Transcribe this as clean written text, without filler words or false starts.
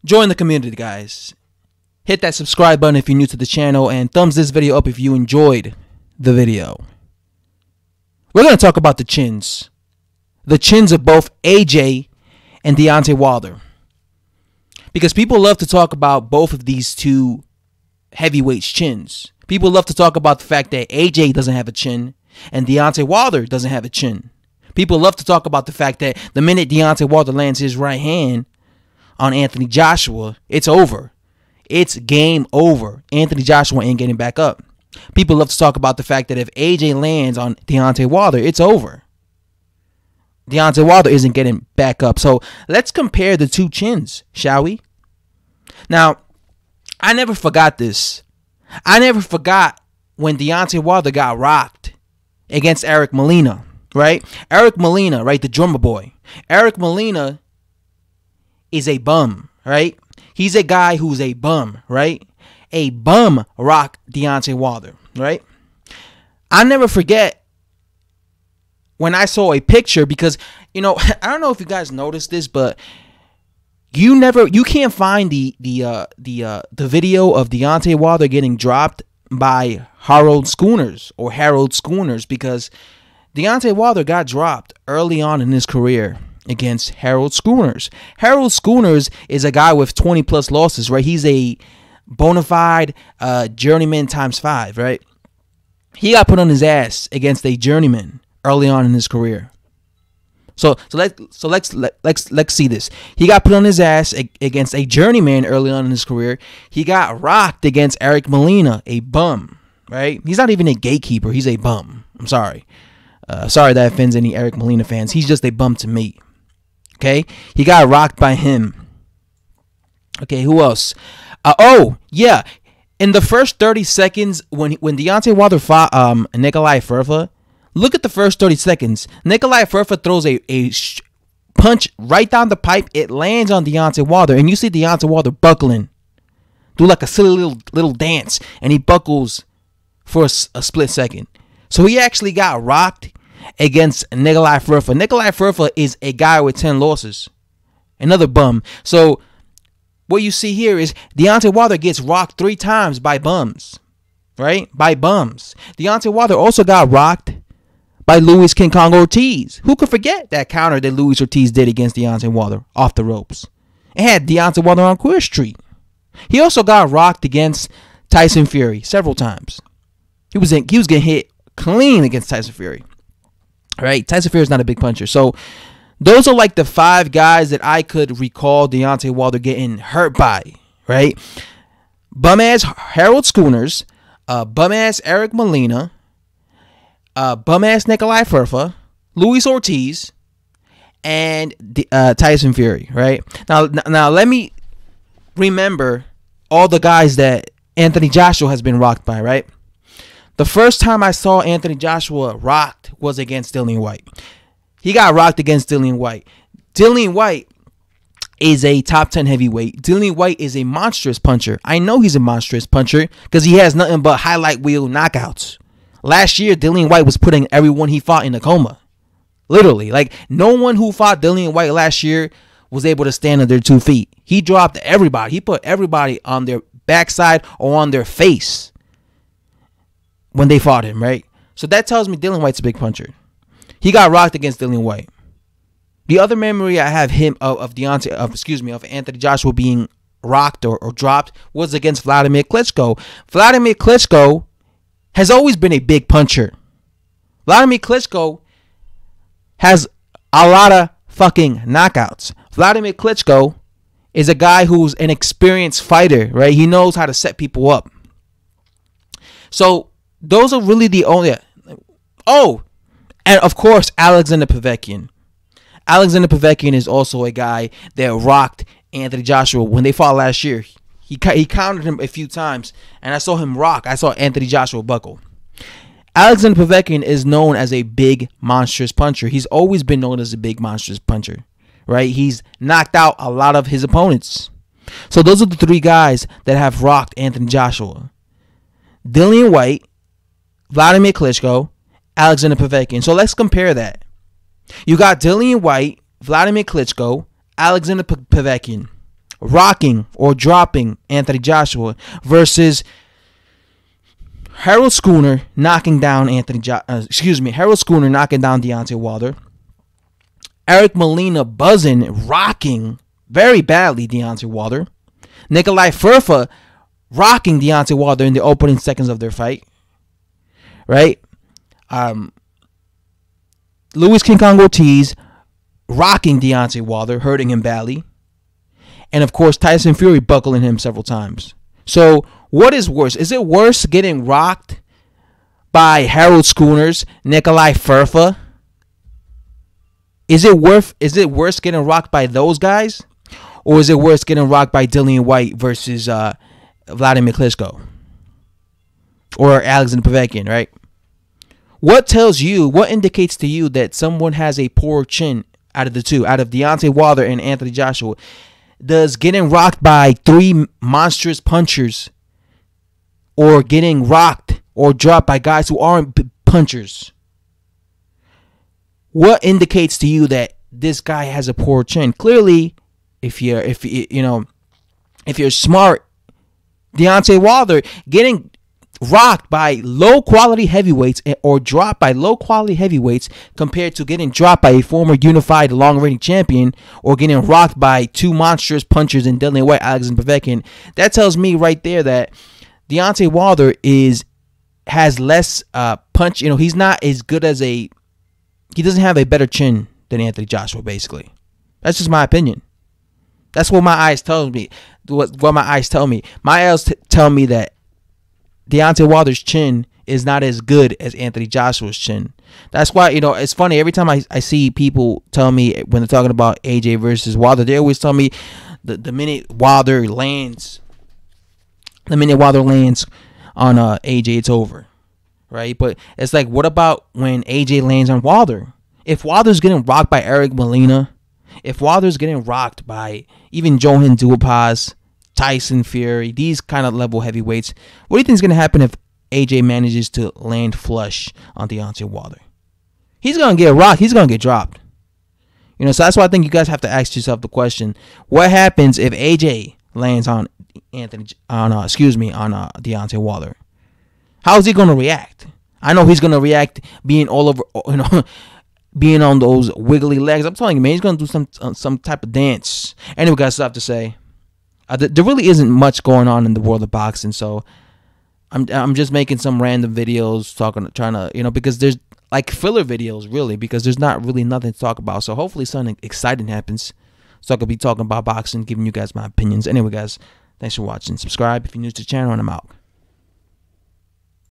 Join the community, guys. Hit that subscribe button if you're new to the channel, and thumbs this video up if you enjoyed the video. We're going to talk about the chins. The chins of both AJ and Deontay Wilder. Because people love to talk about both of these two heavyweights' chins. People love to talk about the fact that AJ doesn't have a chin and Deontay Wilder doesn't have a chin. People love to talk about the fact that the minute Deontay Wilder lands his right hand on Anthony Joshua, it's over. It's game over. Anthony Joshua ain't getting back up. People love to talk about the fact that if AJ lands on Deontay Wilder, it's over. Deontay Wilder isn't getting back up. So let's compare the two chins, shall we? Now, I never forgot this. I never forgot when Deontay Wilder got rocked against Eric Molina, right? Eric Molina, right? The drummer boy. Eric Molina is a bum, right? He's a guy who's a bum, right? A bum rocked Deontay Wilder, right? I never forget when I saw a picture, because, you know, I don't know if you guys noticed this, but you can't find the video of Deontay Wilder getting dropped by Harold Schooners, because Deontay Wilder got dropped early on in his career against Harold Schooners. Harold Schooners is a guy with 20 plus losses, right? He's a bona fide journeyman ×5, right? He got put on his ass against a journeyman early on in his career. So let's see this. He got put on his ass against a journeyman early on in his career. He got rocked against Eric Molina, a bum, right? He's not even a gatekeeper. He's a bum. I'm sorry. Sorry that offends any Eric Molina fans. He's just a bum to me. Okay, he got rocked by him. Okay, who else? Oh yeah, in the first 30 seconds when Deontay Wilder fought Nikolai Furfa, look at the first 30 seconds. Nikolai Furfa throws a punch right down the pipe. It lands on Deontay Wilder, and you see Deontay Wilder buckling, do like a silly little dance, and he buckles for a split second. So he actually got rocked against Nikolai Furfa. Nikolai Furfa is a guy with 10 losses. Another bum. So what you see here is Deontay Wilder gets rocked 3 times by bums. Right? By bums. Deontay Wilder also got rocked by Luis King Kong Ortiz. Who could forget that counter that Luis Ortiz did against Deontay Wilder off the ropes? It had Deontay Wilder on Queer Street. He also got rocked against Tyson Fury several times. He was getting hit clean against Tyson Fury. Right? Tyson Fury is not a big puncher. So those are like the 5 guys that I could recall Deontay Wilder getting hurt by. Right? Bum-ass Harold Schooners, bum-ass Eric Molina, bum-ass Nikolai Furfa, Luis Ortiz, and Tyson Fury. Right? Now let me remember all the guys that Anthony Joshua has been rocked by. Right? The first time I saw Anthony Joshua rocked was against Dillian Whyte. He got rocked against Dillian Whyte. Dillian Whyte is a top 10 heavyweight. Dillian Whyte is a monstrous puncher. I know he's a monstrous puncher because he has nothing but highlight wheel knockouts. Last year, Dillian Whyte was putting everyone he fought in a coma. Literally. Like, no one who fought Dillian Whyte last year was able to stand on their 2 feet. He dropped everybody. He put everybody on their backside or on their face when they fought him, right? So that tells me Dillian Whyte's a big puncher. He got rocked against Dillian Whyte. The other memory I have of Anthony Joshua being rocked or dropped was against Vladimir Klitschko. Vladimir Klitschko has always been a big puncher. Vladimir Klitschko has a lot of fucking knockouts. Vladimir Klitschko is a guy who's an experienced fighter, right? He knows how to set people up. So those are really the only... Oh, and of course, Alexander Povetkin. Alexander Povetkin is also a guy that rocked Anthony Joshua when they fought last year. He countered him a few times, and I saw him rock. I saw Anthony Joshua buckle. Alexander Povetkin is known as a big, monstrous puncher. He's always been known as a big, monstrous puncher, right? He's knocked out a lot of his opponents. So those are the 3 guys that have rocked Anthony Joshua. Dillian Whyte, Vladimir Klitschko, Alexander Povetkin. So let's compare that. You got Dillian Whyte, Vladimir Klitschko, Alexander Povetkin, rocking or dropping Anthony Joshua versus Harold Schooner knocking down Harold Schooner knocking down Deontay Wilder. Eric Molina buzzing, rocking very badly Deontay Wilder. Nikolai Furfa rocking Deontay Wilder in the opening seconds of their fight. Right? Luis King Kong Ortiz rocking Deontay Wilder, hurting him badly. And of course, Tyson Fury buckling him several times. So, what is worse? Is it worse getting rocked by Harold Schooners, Nikolai Furfa? Is it worse getting rocked by those guys? Or is it worse getting rocked by Dillian White versus Vladimir Klitschko? Or Alexander Povetkin, right? What indicates to you that someone has a poor chin out of the two, out of Deontay Wilder and Anthony Joshua? Does getting rocked by three monstrous punchers or getting rocked or dropped by guys who aren't punchers, what indicates to you that this guy has a poor chin? Clearly, if you're smart, Deontay Wilder getting rocked by low quality heavyweights or dropped by low quality heavyweights compared to getting dropped by a former unified long reigning champion or getting rocked by two monstrous punchers in Dillian White, Alexander Povetkin, that tells me right there that Deontay Wilder has less punch. He's not as good as he doesn't have a better chin than Anthony Joshua, basically. That's just my opinion. That's what my eyes tell me. What my eyes tell me. My eyes tell me that Deontay Wilder's chin is not as good as Anthony Joshua's chin. That's why, it's funny. Every time I see people tell me when they're talking about AJ versus Wilder, they always tell me the minute Wilder lands on AJ, it's over. Right? But it's like, what about when AJ lands on Wilder? If Wilder's getting rocked by Eric Molina, if Wilder's getting rocked by even Johan Duhaupas, Tyson Fury, these kind of level heavyweights, what do you think is going to happen if AJ manages to land flush on Deontay Wilder? He's going to get rocked. He's going to get dropped. So that's why I think you guys have to ask yourself the question: what happens if AJ lands on Deontay Wilder? How is he going to react? I know he's going to react being all over, being on those wiggly legs. I'm telling you, man, he's going to do some type of dance. Anyway, guys, stuff to say. There really isn't much going on in the world of boxing, so I'm just making some random videos trying to because there's like filler videos really, because there's not really nothing to talk about. So hopefully something exciting happens, so I could be talking about boxing, giving you guys my opinions. Anyway, guys, thanks for watching. Subscribe if you're new to the channel, and I'm out.